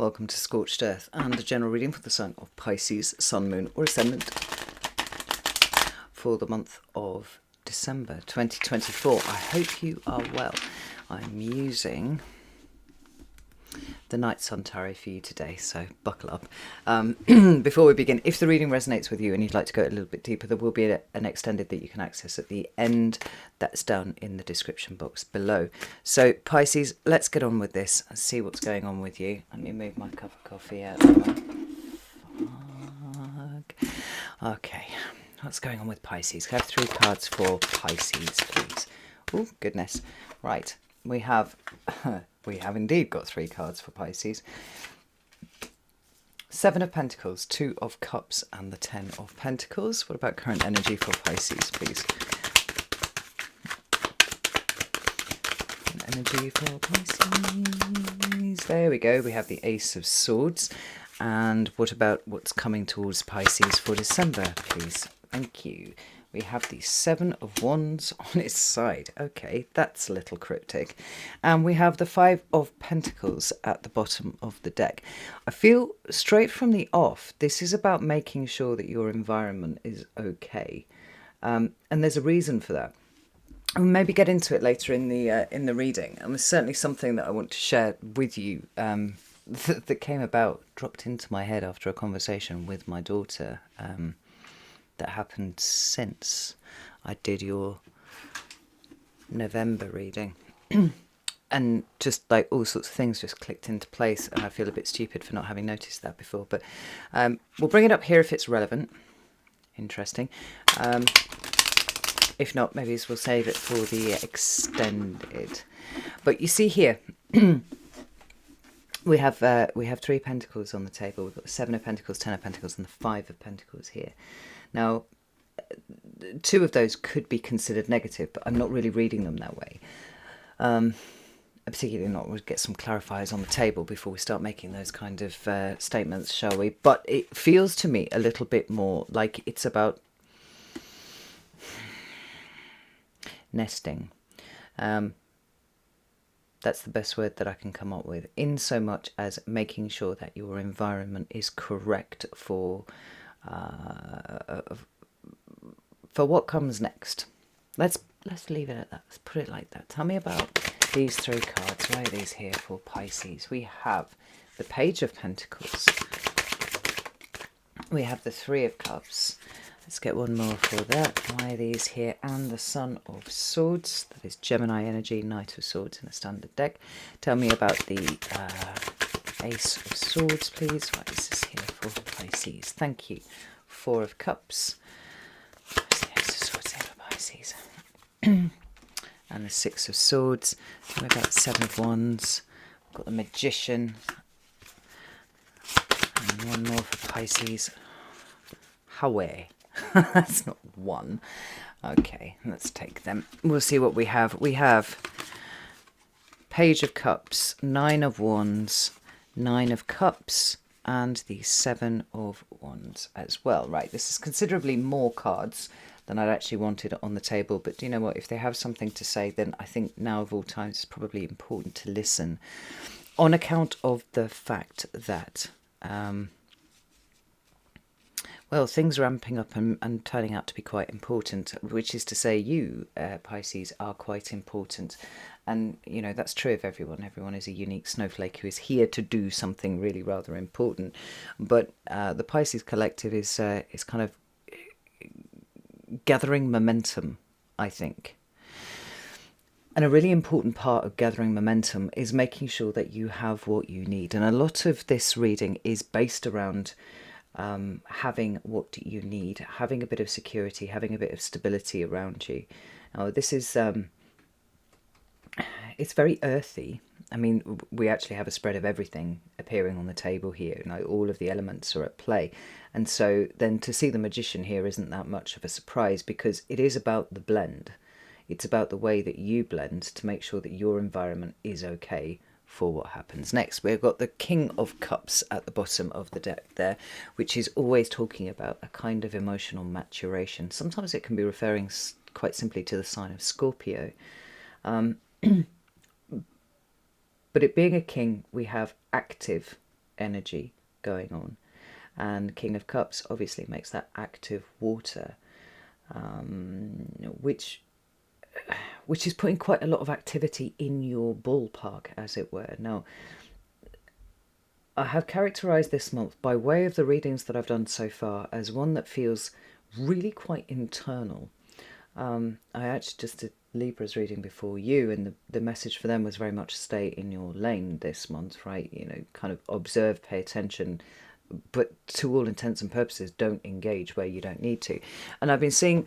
Welcome to Scorched Earth and a general reading for the sign of Pisces, Sun, Moon or Ascendant for the month of December 2024. I hope you are well. I'm using the Night Sun Tarot for you today, so buckle up. Before we begin, if the reading resonates with you and you'd like to go a little bit deeper, there will be an extended that you can access at the end. That's down in the description box below. So Pisces, let's get on with this and see what's going on with you. Let me move my cup of coffee out. Okay, what's going on with Pisces? Can I have 3 cards for Pisces, please? Oh, goodness. Right, we have indeed got 3 cards for Pisces. 7 of Pentacles, 2 of Cups, and the 10 of Pentacles. What about current energy for Pisces, please? Energy for Pisces. There we go. We have the Ace of Swords. And what about what's coming towards Pisces for December, please? Thank you. We have the 7 of Wands on its side. Okay, that's a little cryptic. And we have the 5 of Pentacles at the bottom of the deck. I feel straight from the off, this is about making sure that your environment is okay. And there's a reason for that. I'll maybe get into it later in the reading. And it's certainly something that I want to share with you that came about, dropped into my head after a conversation with my daughter that happened since I did your November reading. And just like all sorts of things just clicked into place, and I feel a bit stupid for not having noticed that before. But we'll bring it up here if it's relevant. Interesting. If not, maybe we'll save it for the extended. But you see here, we have 3 Pentacles on the table. We've got the 7 of Pentacles, 10 of Pentacles, and the 5 of Pentacles here. Now, 2 of those could be considered negative, but I'm not really reading them that way. Particularly not. We'll get some clarifiers on the table before we start making those kind of statements, shall we? But it feels to me a little bit more like it's about nesting. That's the best word that I can come up with, in so much as making sure that your environment is correct for what comes next. Let's leave it at that. Let's put it like that. Tell me about these 3 cards. Why are these here for Pisces? We have the Page of Pentacles. We have the 3 of Cups. Let's get one more for that. Why are these here? And the Sun of Swords. That is Gemini energy, Knight of Swords in a standard deck. Tell me about the Ace of Swords, please. Why is this here for Pisces? Thank you. 4 of Cups. Where's the Ace of Swords here for Pisces? And the 6 of Swords. Tell me about the 7 of Wands. We've got the Magician. And one more for Pisces. Hawaii. That's not one. Okay, let's take them. We'll see what we have. We have Page of Cups, 9 of Wands, 9 of Cups, and the 7 of Wands as well. Right, this is considerably more cards than I'd actually wanted on the table. But do you know what? If they have something to say, then I think now of all times it's probably important to listen, on account of the fact that well, things are ramping up and turning out to be quite important, which is to say you, Pisces, are quite important. And, you know, that's true of everyone. Everyone is a unique snowflake who is here to do something really rather important. But the Pisces collective is kind of gathering momentum, I think. And a really important part of gathering momentum is making sure that you have what you need. And a lot of this reading is based around having what you need, having a bit of security, having a bit of stability around you. Now, this is it's very earthy. I mean, we actually have a spread of everything appearing on the table here. You know, all of the elements are at play. And so then to see the Magician here isn't that much of a surprise, because it is about the blend. It's about the way that you blend to make sure that your environment is okay for what happens next. We've got the King of Cups at the bottom of the deck there, which is always talking about a kind of emotional maturation. Sometimes it can be referring quite simply to the sign of Scorpio. But it being a king, we have active energy going on. And King of Cups obviously makes that active water, which is putting quite a lot of activity in your ballpark, as it were. Now, I have characterised this month, by way of the readings that I've done so far, as one that feels really quite internal. I actually just did Libra's reading before you, and the message for them was very much stay in your lane this month, right? You know, kind of observe, pay attention, but to all intents and purposes, don't engage where you don't need to. And I've been seeing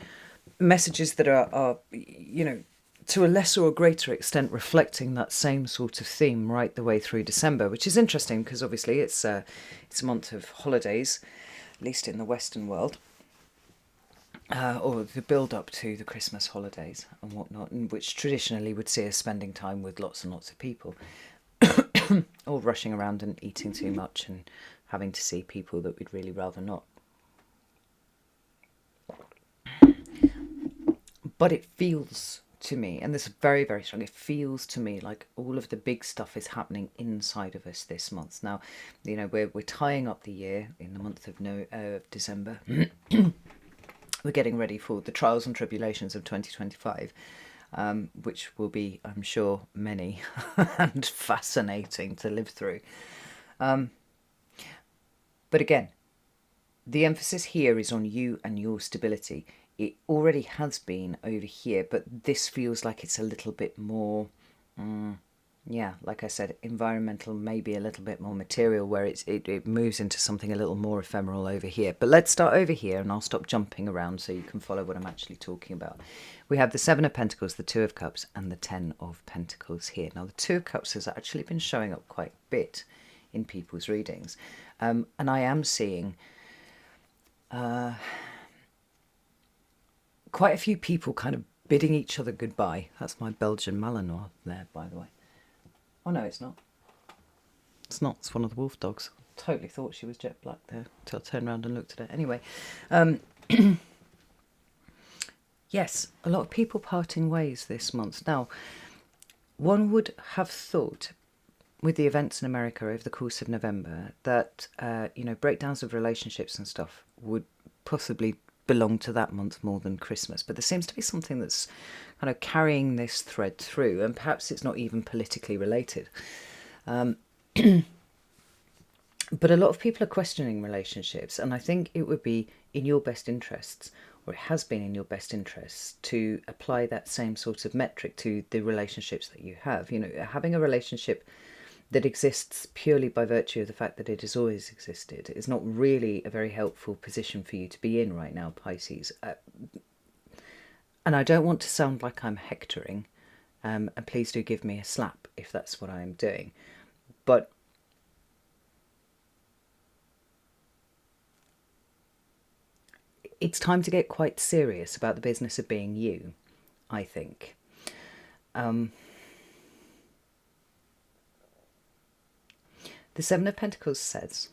messages that are you know, to a lesser or greater extent reflecting that same sort of theme right the way through December, which is interesting because obviously it's a month of holidays, at least in the Western world, or the build-up to the Christmas holidays and whatnot, and which traditionally would see us spending time with lots and lots of people, or rushing around and eating too much and having to see people that we'd really rather not. But it feels to me, and this is very, very strong, it feels to me like all of the big stuff is happening inside of us this month. Now, you know, we're tying up the year in the month of December. We're getting ready for the trials and tribulations of 2025, which will be, I'm sure, many and fascinating to live through. But again, the emphasis here is on you and your stability. It already has been over here, but this feels like it's a little bit more, like I said, environmental, maybe a little bit more material, where it moves into something a little more ephemeral over here. But let's start over here, and I'll stop jumping around so you can follow what I'm actually talking about. We have the Seven of Pentacles, the Two of Cups, and the Ten of Pentacles here. Now, the Two of Cups has actually been showing up quite a bit in people's readings, and I am seeing quite a few people kind of bidding each other goodbye. That's my Belgian Malinois there, by the way. Oh, no, it's not. It's not. It's one of the wolf dogs. Totally thought she was jet black there until I turned around and looked at it. Anyway, yes, a lot of people parting ways this month. Now, one would have thought, with the events in America over the course of November, that, breakdowns of relationships and stuff would possibly belong to that month more than Christmas. But there seems to be something that's kind of carrying this thread through, and perhaps it's not even politically related. But a lot of people are questioning relationships, and I think it would be in your best interests, or it has been in your best interests, to apply that same sort of metric to the relationships that you have. You know, having a relationship that exists purely by virtue of the fact that it has always existed is not really a very helpful position for you to be in right now, Pisces. And I don't want to sound like I'm hectoring, and please do give me a slap if that's what I am doing. But it's time to get quite serious about the business of being you, I think. The Seven of Pentacles says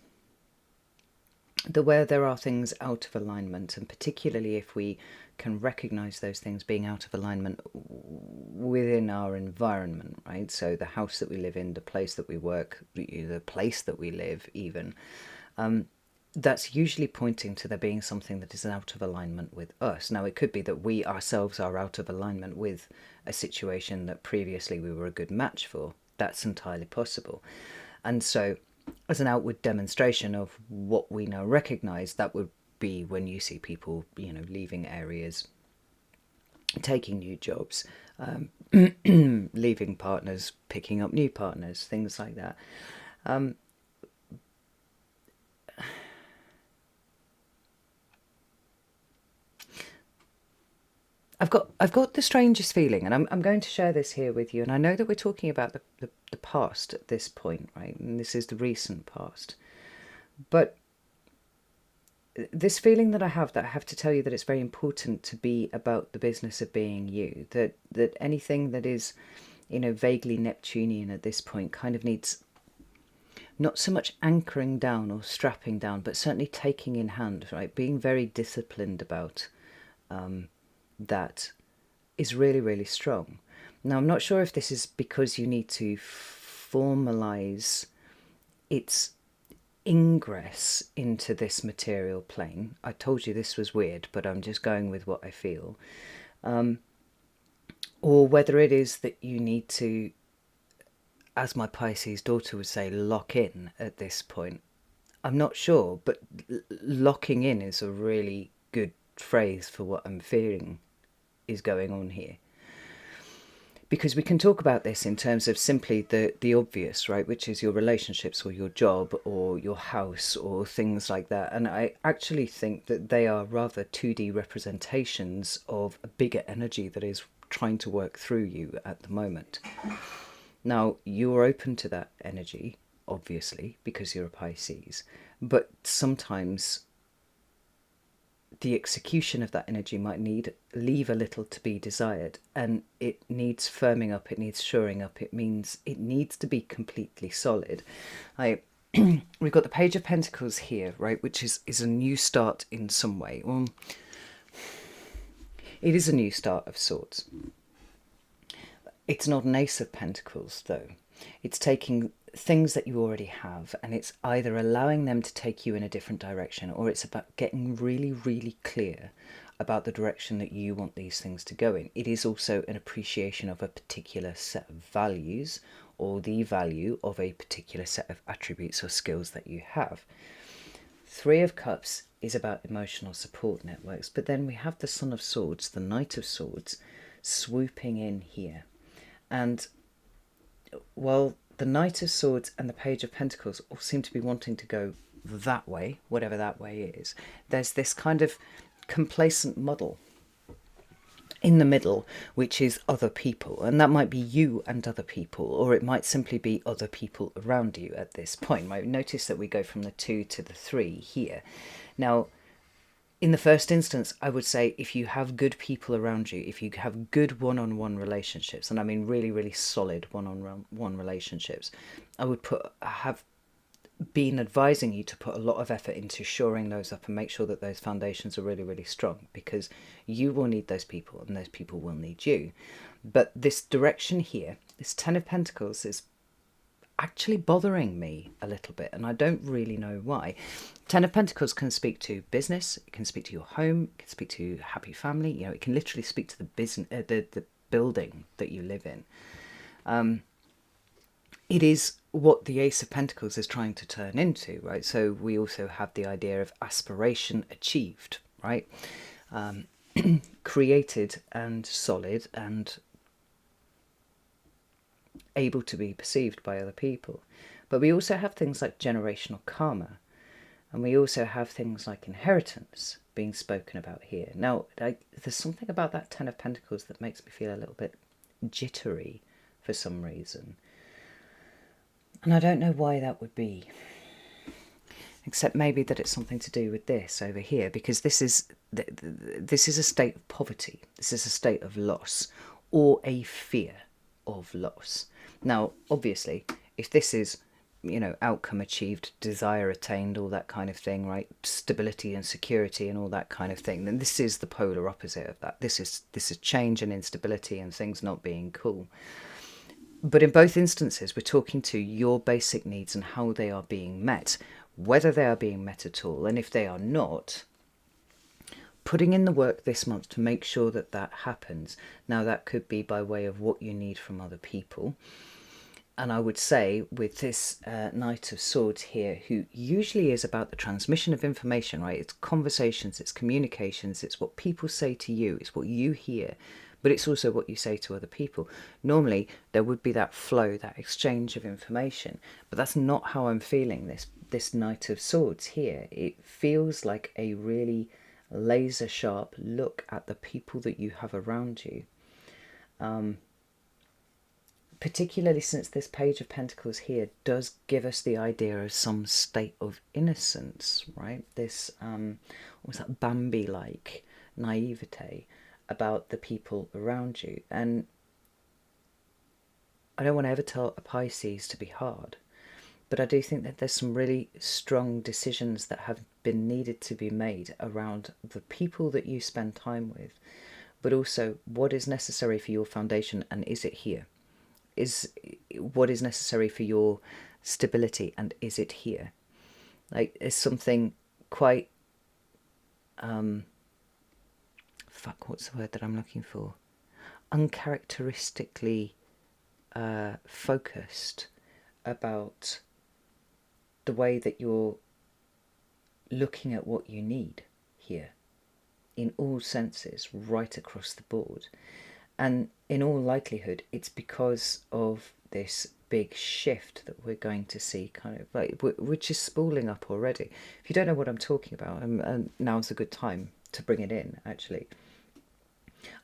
that where there are things out of alignment, and particularly if we can recognise those things being out of alignment within our environment, right? So the house that we live in, the place that we work, the place that we live even, that's usually pointing to there being something that is out of alignment with us. Now, it could be that we ourselves are out of alignment with a situation that previously we were a good match for. That's entirely possible. And so, as an outward demonstration of what we now recognise, that would be when you see people, leaving areas, taking new jobs, leaving partners, picking up new partners, things like that. I've got the strangest feeling, and I'm going to share this here with you. And I know that we're talking about the past at this point, right? And this is the recent past. But this feeling that I have to tell you that it's very important to be about the business of being you. That anything that is, vaguely Neptunian at this point kind of needs not so much anchoring down or strapping down, but certainly taking in hand, right? Being very disciplined about that is really, really strong. Now, I'm not sure if this is because you need to formalise its ingress into this material plane. I told you this was weird, but I'm just going with what I feel. Or whether it is that you need to, as my Pisces daughter would say, lock in at this point. I'm not sure, but locking in is a really good phrase for what I'm feeling is going on here. Because we can talk about this in terms of simply the obvious, right, which is your relationships or your job or your house or things like that. And I actually think that they are rather 2D representations of a bigger energy that is trying to work through you at the moment. Now, you're open to that energy, obviously, because you're a Pisces, but sometimes the execution of that energy might leave a little to be desired, and it needs firming up, it needs shoring up, it needs to be completely solid. We've got the Page of Pentacles here, right, which is a new start in some way. Well, it is a new start of sorts. It's not an Ace of Pentacles, though. It's taking things that you already have, and it's either allowing them to take you in a different direction, or it's about getting really, really clear about the direction that you want these things to go in. It is also an appreciation of a particular set of values, or the value of a particular set of attributes or skills that you have. Three of Cups is about emotional support networks, but then we have the Son of Swords, the Knight of Swords, swooping in here. And, well, the Knight of Swords and the Page of Pentacles all seem to be wanting to go that way, whatever that way is. There's this kind of complacent muddle in the middle, which is other people. And that might be you and other people, or it might simply be other people around you at this point. Right? Notice that we go from the 2 to the 3 here. Now, in the first instance, I would say if you have good people around you, if you have good one-on-one relationships, and I mean really, really solid one-on-one relationships, I would have been advising you to put a lot of effort into shoring those up and make sure that those foundations are really, really strong, because you will need those people and those people will need you. But this direction here, this 10 of Pentacles, is actually bothering me a little bit, and I don't really know why. 10 of Pentacles can speak to business, it can speak to your home, it can speak to happy family, you know, it can literally speak to the business, the building that you live in. It is what the Ace of Pentacles is trying to turn into, right? So we also have the idea of aspiration achieved, right? Created and solid and able to be perceived by other people. But we also have things like generational karma, and we also have things like inheritance being spoken about here. Now, there's something about that 10 of Pentacles that makes me feel a little bit jittery for some reason. And I don't know why that would be. Except maybe that it's something to do with this over here, because this is a state of poverty. This is a state of loss, or a fear of loss. Now, obviously, if this is, you know, outcome achieved, desire attained, all that kind of thing, right? Stability and security and all that kind of thing, then this is the polar opposite of that. This is change and instability and things not being cool. But in both instances, we're talking to your basic needs and how they are being met, whether they are being met at all, and if they are not, putting in the work this month to make sure that that happens. Now, that could be by way of what you need from other people. And I would say with this Knight of Swords here, who usually is about the transmission of information, right? It's conversations, it's communications, it's what people say to you, it's what you hear, but it's also what you say to other people. Normally, there would be that flow, that exchange of information, but that's not how I'm feeling this Knight of Swords here. It feels like a really laser sharp look at the people that you have around you. Particularly since this Page of Pentacles here does give us the idea of some state of innocence, right? This, what's that, Bambi-like naivete about the people around you. And I don't want to ever tell a Pisces to be hard, but I do think that there's some really strong decisions that have been needed to be made around the people that you spend time with, but also what is necessary for your foundation, and is it here? Is what is necessary for your stability, and is it here? Like, it's something quite, what's the word that I'm looking for? Uncharacteristically focused about the way that you're looking at what you need here, in all senses, right across the board. And in all likelihood, it's because of this big shift that we're going to see, kind of like, which is spooling up already. If you don't know what I'm talking about, and now's a good time to bring it in, actually.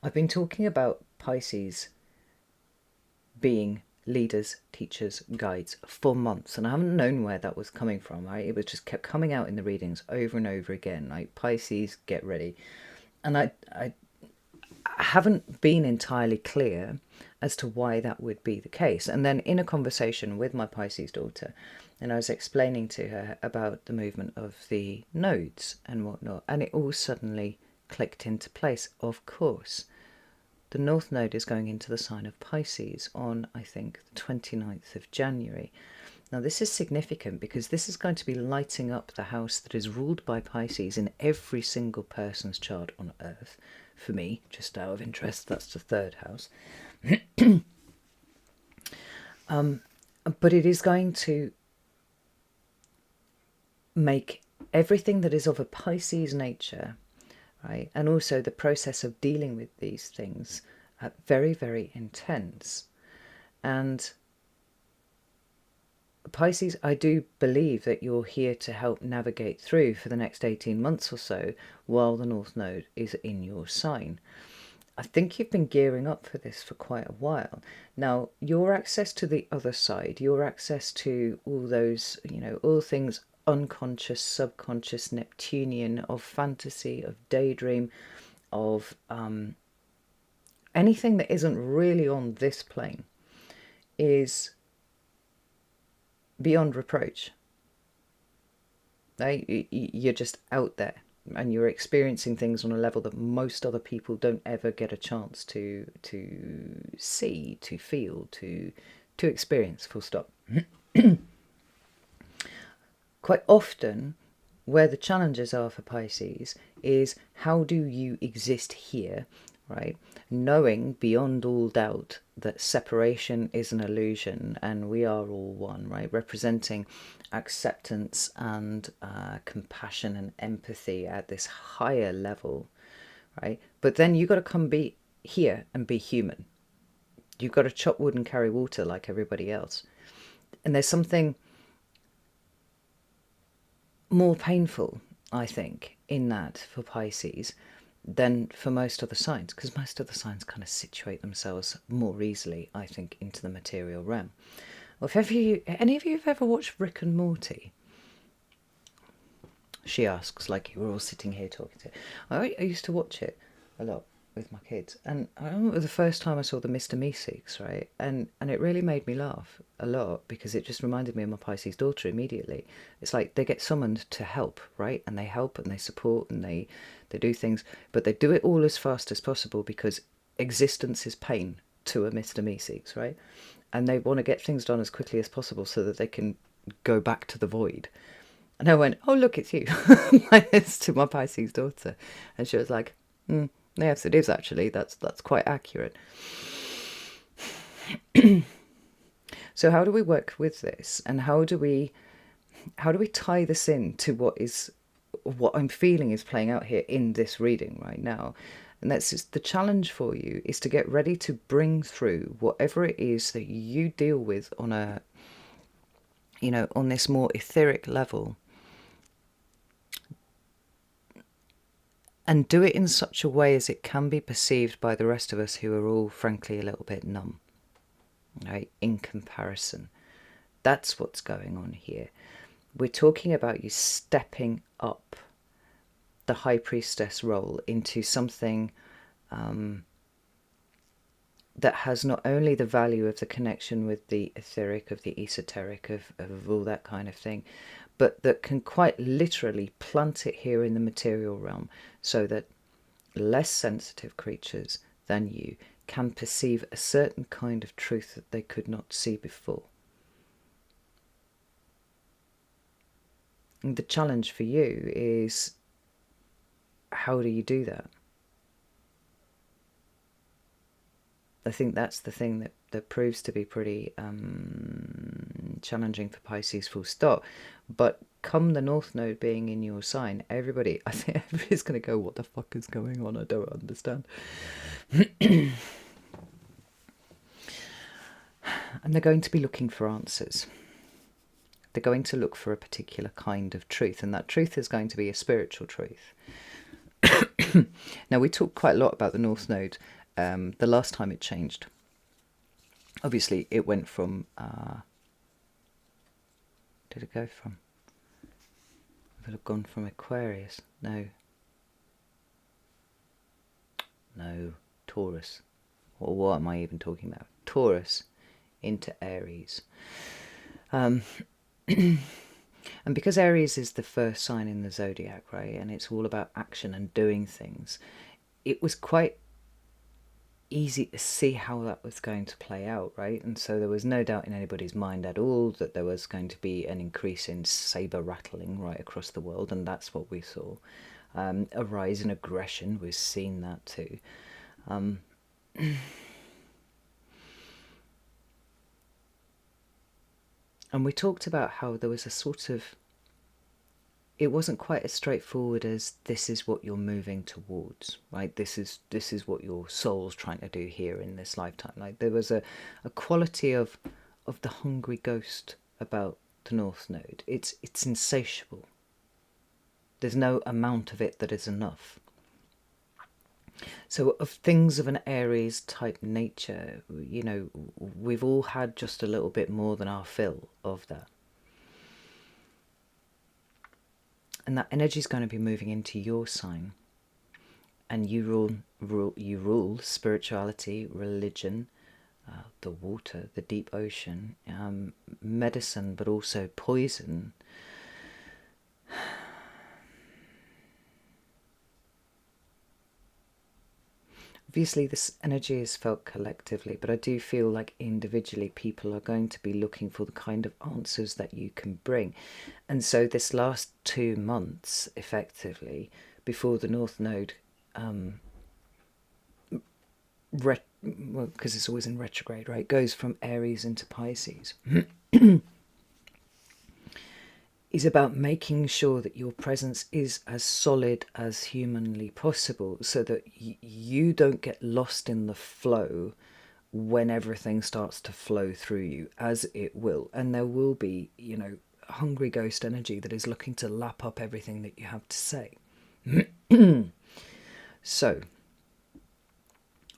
I've been talking about Pisces being leaders, teachers, guides for months, and I haven't known where that was coming from. It was just kept coming out in the readings over and over again, like, Pisces, get ready. And I haven't been entirely clear as to why that would be the case. And then in a conversation with my Pisces daughter, and I was explaining to her about the movement of the nodes and whatnot, and it all suddenly clicked into place. Of course, the North Node is going into the sign of Pisces on, I think, the 29th of January. Now, this is significant because this is going to be lighting up the house that is ruled by Pisces in every single person's chart on Earth. For me, just out of interest, that's the third house. But it is going to make everything that is of a Pisces nature, right, and also the process of dealing with these things, very, very intense. And Pisces, I do believe that you're here to help navigate through for the next 18 months or so while the North Node is in your sign. I think you've been gearing up for this for quite a while. Now, your access to the other side, your access to all those, all things unconscious, subconscious, Neptunian, of fantasy, of daydream, of anything that isn't really on this plane, is beyond reproach. You're just out there and you're experiencing things on a level that most other people don't ever get a chance to see, to feel, to experience, full stop. Quite often, where the challenges are for Pisces is, how do you exist here, right? Knowing beyond all doubt that separation is an illusion and we are all one, right? Representing acceptance and compassion and empathy at this higher level, right? But then you've got to come be here and be human. You've got to chop wood and carry water like everybody else. And there's something more painful, I think, in that for Pisces than for most other signs, because most other signs kind of situate themselves more easily, I think, into the material realm. Well, if any of you have ever watched Rick and Morty? She asks, like you were all sitting here talking to her. I used to watch it a lot with my kids, and I remember the first time I saw the Mr. Meeseeks, right, and it really made me laugh a lot because it just reminded me of my Pisces daughter immediately. It's like they get summoned to help, right, and they help and they support and they do things, but they do it all as fast as possible because existence is pain to a Mr. Meeseeks, right, and they want to get things done as quickly as possible so that they can go back to the void. And I went, oh, look, it's you. Like this to my Pisces daughter. And she was like, yes, it is actually. That's quite accurate. So how do we work with this? And how do we tie this in to what I'm feeling is playing out here in this reading right now? And that's just the challenge for you, is to get ready to bring through whatever it is that you deal with on a, on this more etheric level. And do it in such a way as it can be perceived by the rest of us who are all, frankly, a little bit numb, right, in comparison. That's what's going on here. We're talking about you stepping up the High Priestess role into something that has not only the value of the connection with the etheric, of the esoteric, of all that kind of thing, but that can quite literally plant it here in the material realm so that less sensitive creatures than you can perceive a certain kind of truth that they could not see before. And the challenge for you is, how do you do that? I think that's the thing that proves to be pretty challenging for Pisces, full stop. But come the North Node being in your sign, I think everybody's going to go, what the fuck is going on? I don't understand. And they're going to be looking for answers. They're going to look for a particular kind of truth, and that truth is going to be a spiritual truth. Now, we talked quite a lot about the North Node the last time it changed. Obviously, it went from... did it go from? Would it have gone from Aquarius? No, Taurus. Or what am I even talking about? Taurus into Aries. And because Aries is the first sign in the zodiac, right, and it's all about action and doing things, it was quite easy to see how that was going to play out, right? And so there was no doubt in anybody's mind at all that there was going to be an increase in saber rattling right across the world, and that's what we saw. A rise in aggression, we've seen that too. And we talked about how there was a sort of... it wasn't quite as straightforward as this is what you're moving towards, right? This is what your soul's trying to do here in this lifetime. Like, there was a quality of the hungry ghost about the North Node. It's insatiable. There's no amount of it that is enough. So of things of an Aries type nature, you know, we've all had just a little bit more than our fill of that. And that energy is going to be moving into your sign. And you rule spirituality, religion, the water, the deep ocean, medicine, but also poison. Obviously, this energy is felt collectively, but I do feel like individually people are going to be looking for the kind of answers that you can bring. And so this last 2 months, effectively, before the North Node, because it's always in retrograde, right, goes from Aries into Pisces, is about making sure that your presence is as solid as humanly possible, so that you don't get lost in the flow when everything starts to flow through you, as it will. And there will be, you know, hungry ghost energy that is looking to lap up everything that you have to say. So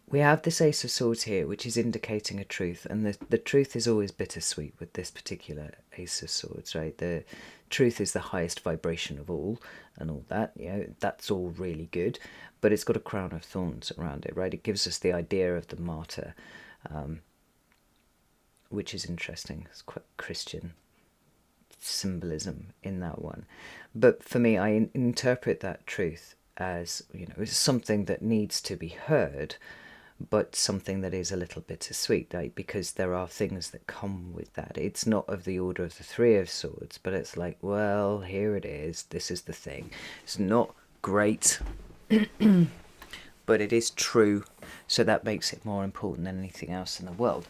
we have this Ace of Swords here, which is indicating a truth, and the truth is always bittersweet with this particular Ace of Swords, right? The truth is the highest vibration of all, and all that, you know, that's all really good, but it's got a crown of thorns around it, right? It gives us the idea of the martyr, which is interesting. It's quite Christian symbolism in that one. But for me, I interpret that truth as, you know, it's something that needs to be heard, but something that is a little bittersweet, right? Because there are things that come with that. It's not of the order of the Three of Swords, but it's like, well, here it is. This is the thing. It's not great, but it is true. So that makes it more important than anything else in the world.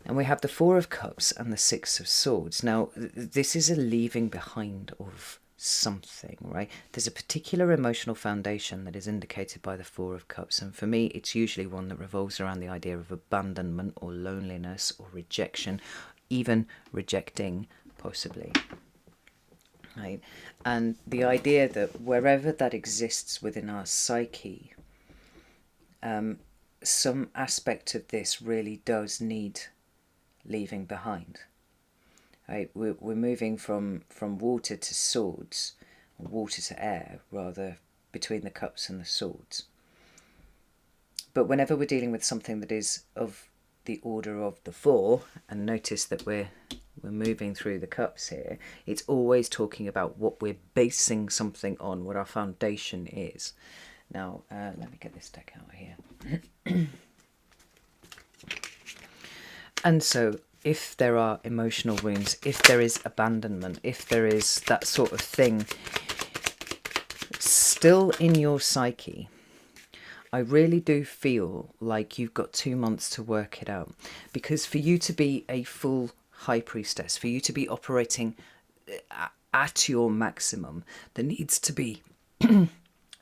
And we have the Four of Cups and the Six of Swords. Now, this is a leaving behind of something, right? There's a particular emotional foundation that is indicated by the Four of Cups, and for me it's usually one that revolves around the idea of abandonment or loneliness or rejection, even rejecting, possibly, right? And the idea that wherever that exists within our psyche, some aspect of this really does need leaving behind. Right, we're moving from water to swords, or water to air, rather, between the cups and the swords. But whenever we're dealing with something that is of the order of the four, and notice that we're moving through the cups here, it's always talking about what we're basing something on, what our foundation is. Now, let me get this deck out here. And so if there are emotional wounds, if there is abandonment, if there is that sort of thing still in your psyche, I really do feel like you've got 2 months to work it out. Because for you to be a full high priestess, for you to be operating at your maximum, there needs to be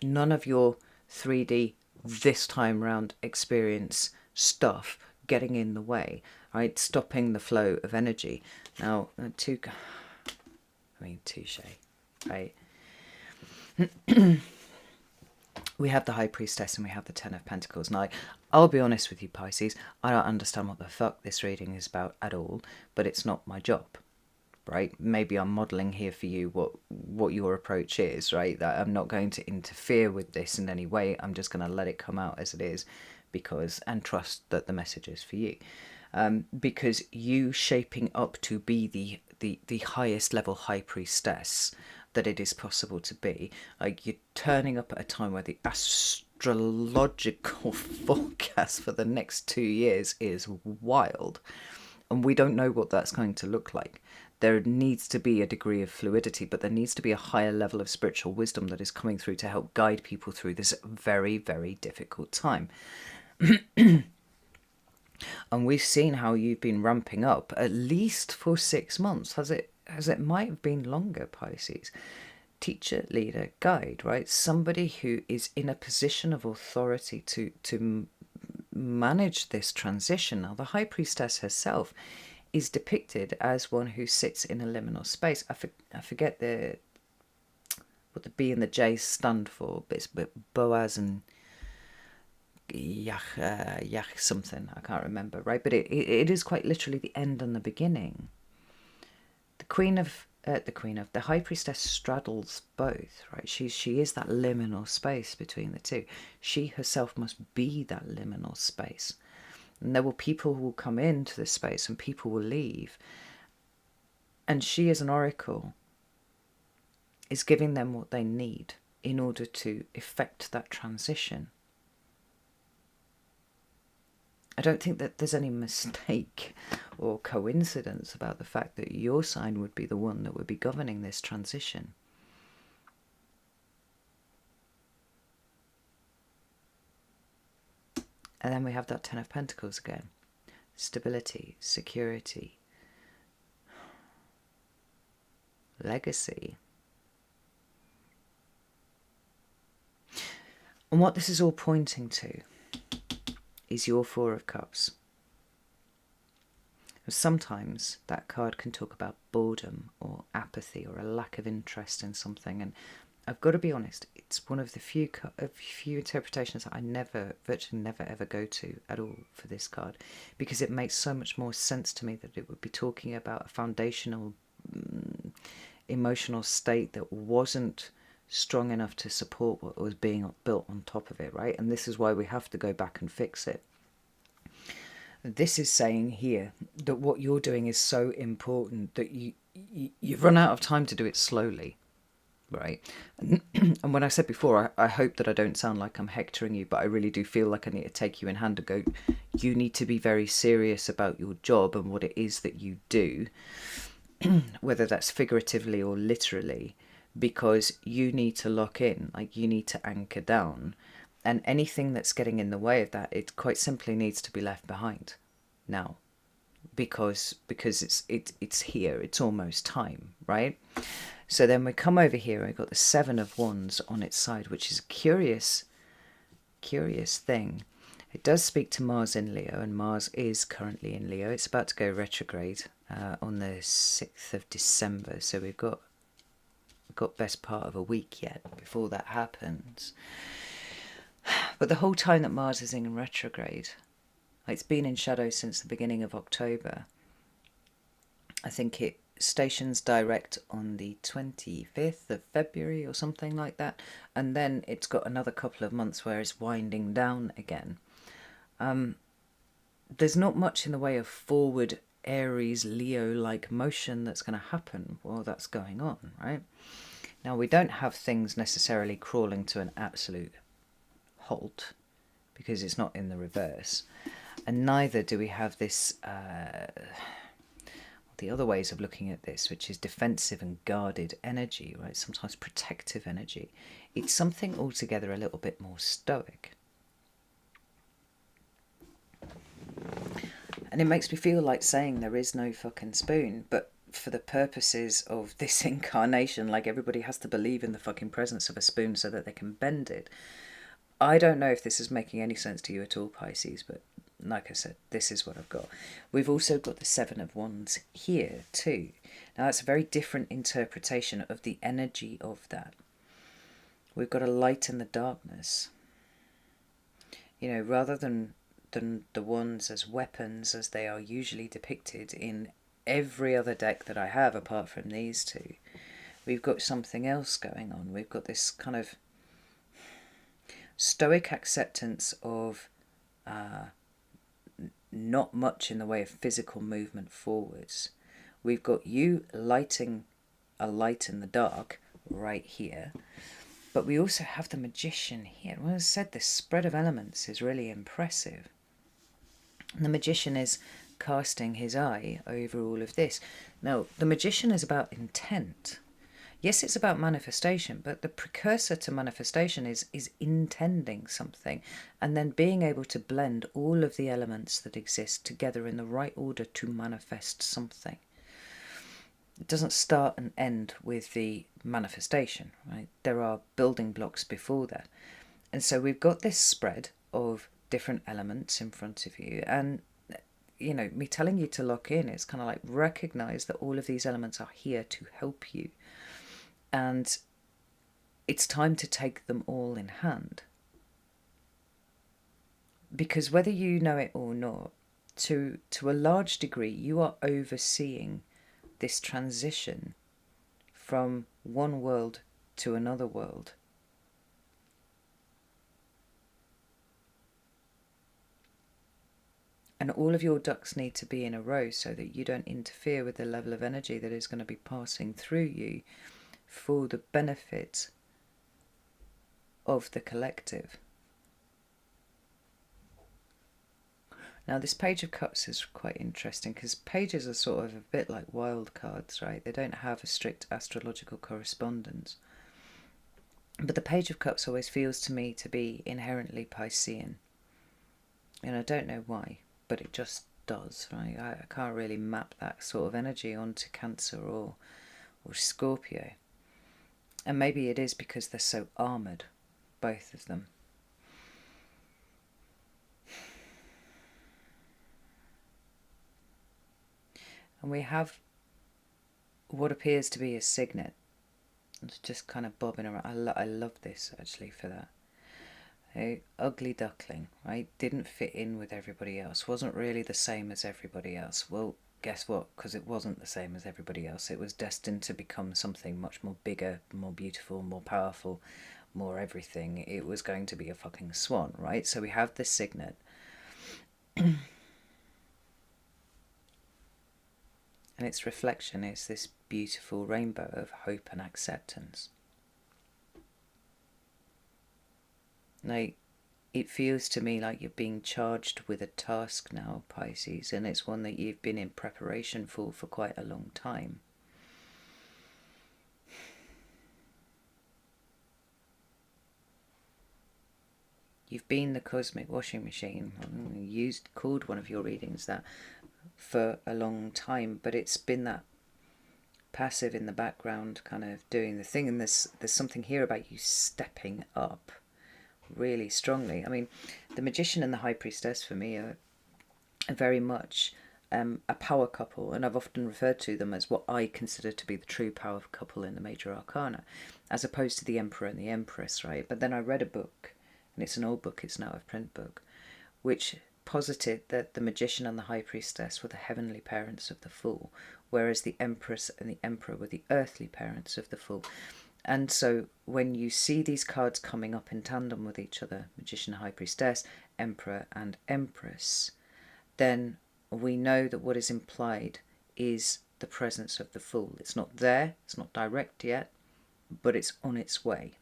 none of your 3D this time round experience stuff getting in the way, right? Stopping the flow of energy. Now, touche, right? We have the High Priestess and we have the Ten of Pentacles. Now, I'll be honest with you, Pisces, I don't understand what the fuck this reading is about at all, but it's not my job, right? Maybe I'm modelling here for you what your approach is, right? That I'm not going to interfere with this in any way. I'm just going to let it come out as it is, and trust that the message is for you. Because you shaping up to be the highest level High Priestess that it is possible to be, like, you're turning up at a time where the astrological forecast for the next 2 years is wild, and we don't know what that's going to look like. There needs to be a degree of fluidity, but there needs to be a higher level of spiritual wisdom that is coming through to help guide people through this very, very difficult time. And we've seen how you've been ramping up at least for 6 months. Has it might have been longer, Pisces. Teacher, leader, guide, right? Somebody who is in a position of authority to manage this transition. Now, the High Priestess herself is depicted as one who sits in a liminal space. I forget what the B and the J stand for, but it's Boaz and Yach something, I can't remember, right? But it is quite literally the end and the beginning. The High Priestess straddles both, right? She is that liminal space between the two. She herself must be that liminal space. And there will people who will come into this space and people will leave. And she, as an oracle, is giving them what they need in order to effect that transition. I don't think that there's any mistake or coincidence about the fact that your sign would be the one that would be governing this transition. And then we have that Ten of Pentacles again. Stability, security, legacy. And what this is all pointing to is your Four of Cups. Sometimes that card can talk about boredom or apathy or a lack of interest in something, and I've got to be honest, it's one of the few interpretations that I virtually never ever go to at all for this card, because it makes so much more sense to me that it would be talking about a foundational emotional state that wasn't strong enough to support what was being built on top of it, right? And this is why we have to go back and fix it. This is saying here that what you're doing is so important that you've run out of time to do it slowly, right? And when I said before, I hope that I don't sound like I'm hectoring you, but I really do feel like I need to take you in hand and go, you need to be very serious about your job and what it is that you do, whether that's figuratively or literally, because you need to lock in, like you need to anchor down, and anything that's getting in the way of that, it quite simply needs to be left behind now, because it's here, it's almost time, right? So then we come over here, I've got the Seven of Wands on its side, which is a curious thing. It does speak to Mars in Leo, and Mars is currently in Leo. It's about to go retrograde on the 6th of December, so we've got best part of a week yet before that happens. But the whole time that Mars is in retrograde, it's been in shadow since the beginning of October. I think it stations direct on the 25th of February or something like that, and then it's got another couple of months where it's winding down again. There's not much in the way of forward Aries Leo-like motion that's going to happen while that's going on, right? Now, we don't have things necessarily crawling to an absolute halt because it's not in the reverse, and neither do we have this the other ways of looking at this, which is defensive and guarded energy, right? Sometimes protective energy. It's something altogether a little bit more stoic. And it makes me feel like saying there is no fucking spoon, but for the purposes of this incarnation, like everybody has to believe in the fucking presence of a spoon so that they can bend it. I don't know if this is making any sense to you at all, Pisces, but like I said, this is what I've got. We've also got the Seven of Wands here too. Now that's a very different interpretation of the energy of that. We've got a light in the darkness. You know, rather than the wands as weapons as they are usually depicted in every other deck that I have apart from these two, we've got something else going on. We've got this kind of stoic acceptance of not much in the way of physical movement forwards. We've got you lighting a light in the dark right here, but we also have the Magician here. Well, as I said, this spread of elements is really impressive. And the Magician is casting his eye over all of this. Now, the Magician is about intent. Yes, it's about manifestation, but the precursor to manifestation is intending something and then being able to blend all of the elements that exist together in the right order to manifest something. It doesn't start and end with the manifestation, right? There are building blocks before that. And so we've got this spread of different elements in front of you, and you know, me telling you to lock in, it's kind of like recognize that all of these elements are here to help you, and it's time to take them all in hand, because whether you know it or not, to a large degree you are overseeing this transition from one world to another world. And all of your ducks need to be in a row so that you don't interfere with the level of energy that is going to be passing through you for the benefit of the collective. Now, this Page of Cups is quite interesting because pages are sort of a bit like wild cards, right? They don't have a strict astrological correspondence. But the Page of Cups always feels to me to be inherently Piscean. And I don't know why, but it just does, right? I can't really map that sort of energy onto Cancer or Scorpio. And maybe it is because they're so armoured, both of them. And we have what appears to be a signet. It's just kind of bobbing around. I love this, actually, for that. A ugly duckling, right? Didn't fit in with everybody else. Wasn't really the same as everybody else. Well, guess what? Because it wasn't the same as everybody else. It was destined to become something much more bigger, more beautiful, more powerful, more everything. It was going to be a fucking swan, right? So we have this signet. And its reflection is this beautiful rainbow of hope and acceptance. Now, it feels to me like you're being charged with a task now, Pisces, and it's one that you've been in preparation for quite a long time. You've been the cosmic washing machine. Called one of your readings that for a long time, but it's been that passive in the background, kind of doing the thing. And there's something here about you stepping up really strongly. I mean, the Magician and the High Priestess for me are very much a power couple, and I've often referred to them as what I consider to be the true power couple in the major arcana, as opposed to the Emperor and the Empress, right? But then I read a book, and it's an old book, it's now a print book, which posited that the Magician and the High Priestess were the heavenly parents of the Fool, whereas the Empress and the Emperor were the earthly parents of the Fool. And so when you see these cards coming up in tandem with each other, Magician, High Priestess, Emperor and Empress, then we know that what is implied is the presence of the Fool. It's not there, it's not direct yet, but it's on its way.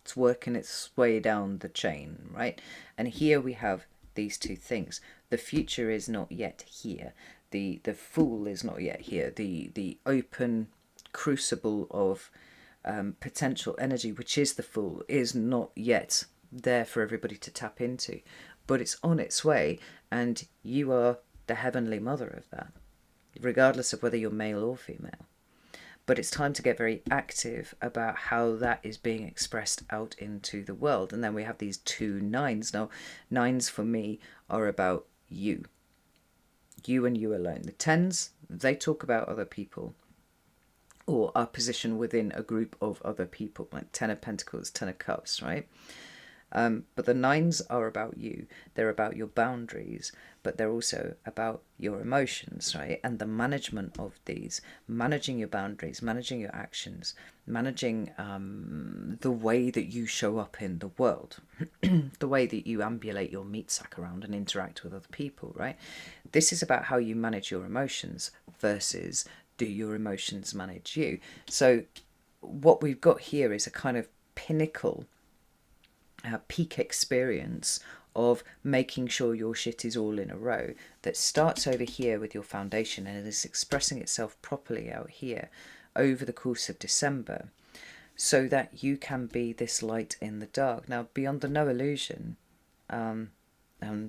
It's working its way down the chain, right? And here we have these two things. The future is not yet here. the Fool is not yet here. The open crucible of potential energy, which is the Fool, is not yet there for everybody to tap into, but it's on its way, and you are the heavenly mother of that, regardless of whether you're male or female. But it's time to get very active about how that is being expressed out into the world. And then we have these 2 9s. Now, 9s for me are about you and you alone. The 10s, they talk about other people, or our position within a group of other people, like 10 of Pentacles, 10 of Cups, right? But the 9s are about you. They're about your boundaries, but they're also about your emotions, right? And the management of these, managing your boundaries, managing your actions, managing the way that you show up in the world, the way that you ambulate your meat sack around and interact with other people, right? This is about how you manage your emotions versus do your emotions manage you. So what we've got here is a kind of pinnacle, peak experience of making sure your shit is all in a row, that starts over here with your foundation and is expressing itself properly out here over the course of December, so that you can be this light in the dark. Now, beyond the no illusion, and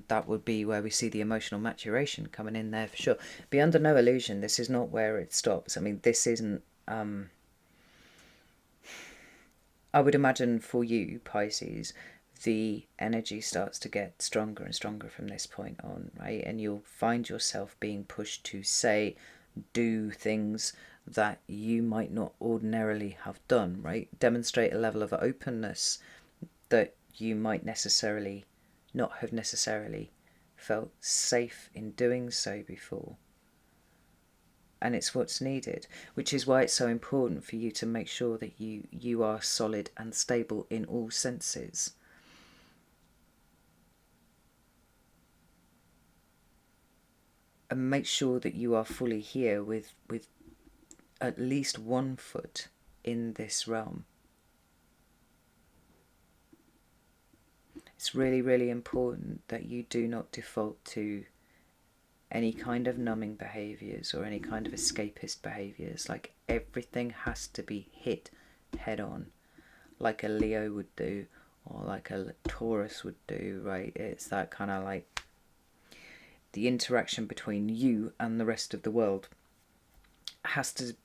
that would be where we see the emotional maturation coming in there for sure. Beyond the no illusion, this is not where it stops. I mean, this isn't... I would imagine for you, Pisces, the energy starts to get stronger and stronger from this point on, right? And you'll find yourself being pushed to say, do things that you might not ordinarily have done, right? Demonstrate a level of openness that you might necessarily not have necessarily felt safe in doing so before. And it's what's needed, which is why it's so important for you to make sure that you are solid and stable in all senses. And make sure that you are fully here with at least 1 foot in this realm. It's really, really important that you do not default to any kind of numbing behaviours or any kind of escapist behaviours. Like, everything has to be hit head on, like a Leo would do, or like a Taurus would do, right? It's that kind of like the interaction between you and the rest of the world has to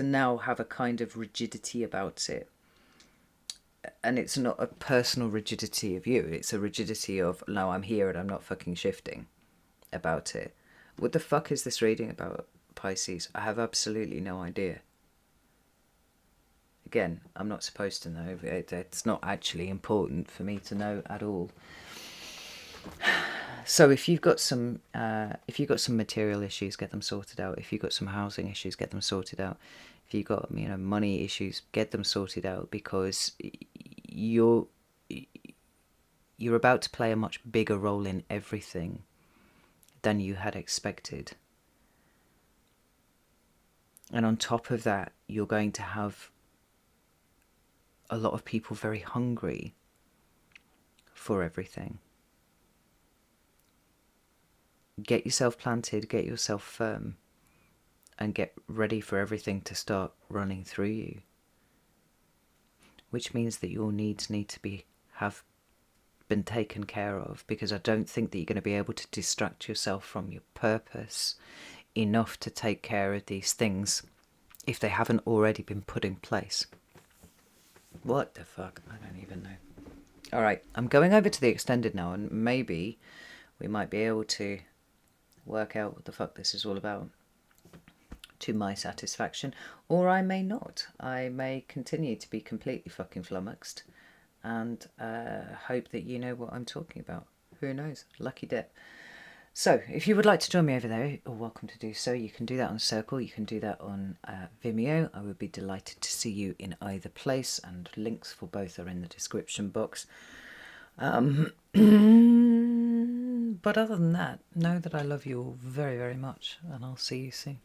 now have a kind of rigidity about it. And it's not a personal rigidity of you, it's a rigidity of, no, I'm here and I'm not fucking shifting about it. What the fuck is this reading about, Pisces? I have absolutely no idea. Again, I'm not supposed to know. It's not actually important for me to know at all. So if you've got some material issues, get them sorted out. If you've got some housing issues, get them sorted out. If you've got money issues, get them sorted out, because you're about to play a much bigger role in everything than you had expected. And on top of that, you're going to have a lot of people very hungry for everything. Get yourself planted, get yourself firm, and get ready for everything to start running through you. Which means that your needs need to have been taken care of, because I don't think that you're going to be able to distract yourself from your purpose enough to take care of these things if they haven't already been put in place. What the fuck? I don't even know. Alright, I'm going over to the extended now, and maybe we might be able to work out what the fuck this is all about to my satisfaction, or I may not. I may continue to be completely fucking flummoxed and hope that you know what I'm talking about. Who knows? Lucky dip. So, if you would like to join me over there, you're welcome to do so. You can do that on Circle, you can do that on Vimeo. I would be delighted to see you in either place, and links for both are in the description box. But other than that, know that I love you all very, very much, and I'll see you soon.